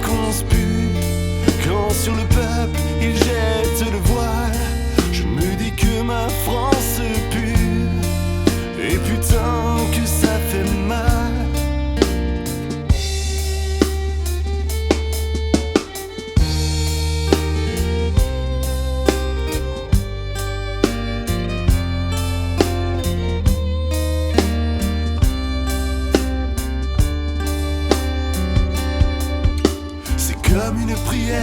conspire. Quand sur le peuple il jette le voile, je me dis que ma France pue. Et putain que ça fait mal. Comme une prière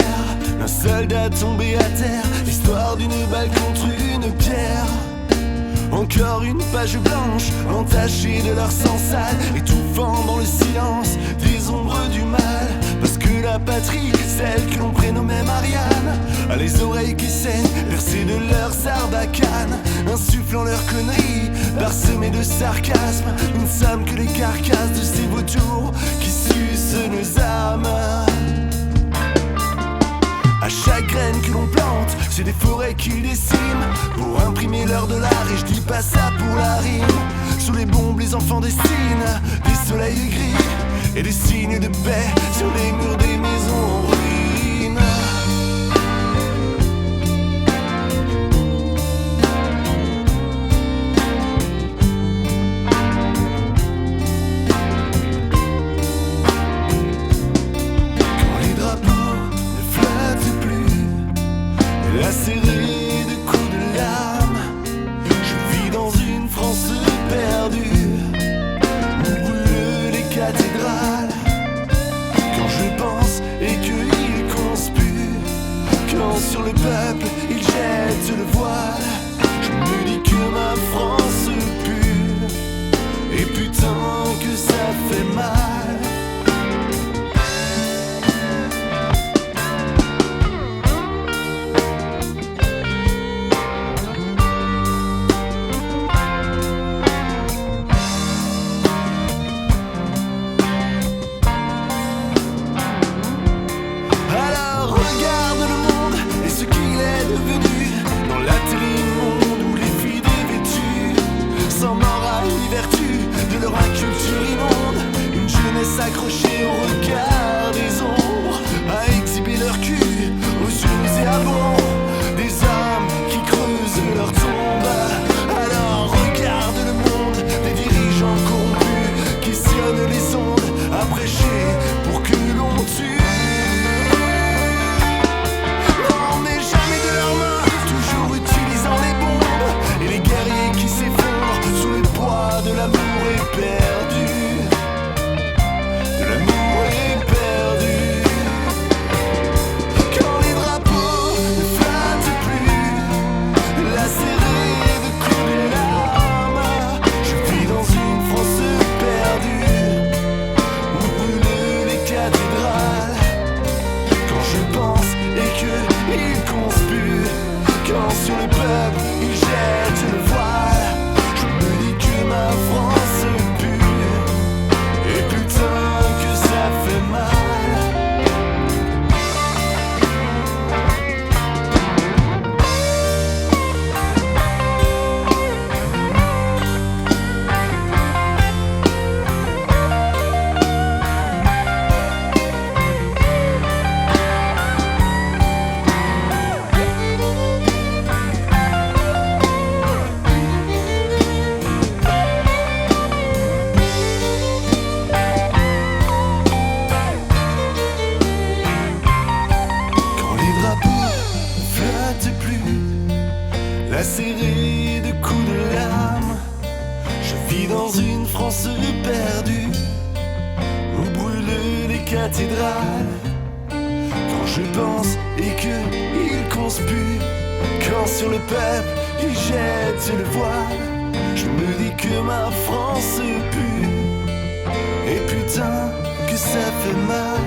d'un soldat tombé à terre, l'histoire d'une balle contre une pierre. Encore une page blanche, entachée de leur sang sale, étouffant dans le silence des ombres du mal. Parce que la patrie, celle que l'on prénommait Marianne, a les oreilles qui saignent, versées de leur sarbacane, insufflant leurs conneries, parsemées de sarcasme. Nous ne sommes que les carcasses de ces vautours qui sucent nos âmes. À chaque graine que l'on plante, c'est des forêts qu'ils déciment pour imprimer leur dollar, et je dis pas ça pour la rime. Sous les bombes, les enfants dessinent des soleils gris et des signes de paix sur les murs des maisons en ruine. Serré de coups de lame, je vis dans une France perdue où brûlent les cathédrales. Quand je pense et qu'il conspire, quand sur le peuple il jette le voile, je me dis que ma France pue. Et putain que ça fait mal. De leur inculture immonde, une jeunesse accrochée au regard des ombres, à exhiber leur cul aux yeux nauséabonds, des hommes qui creusent leur tombe. Alors regarde le monde, des dirigeants corrompus qui sillonnent les ondes à prêcher pour que l'on tue. On n'est jamais de leurs mains, toujours utilisant les bombes, et les guerriers qui s'effondrent sous le poids de l'amour est perdu. De l'amour est perdu. Quand les drapeaux ne flattent plus, lacérés de coups de larmes, je vis dans une France perdue où brûlent les cathédrales. Quand je pense et que il conspire, quand sur le peuple il jette le voile, je me dis que ma France pue. Et putain que ça fait mal. Lacéré de coups de lame, je vis dans une France perdue où brûlent les cathédrales. Quand je pense et que il conspire, quand sur le peuple il jette le voile, je me dis que ma France pue. Et putain que ça fait mal.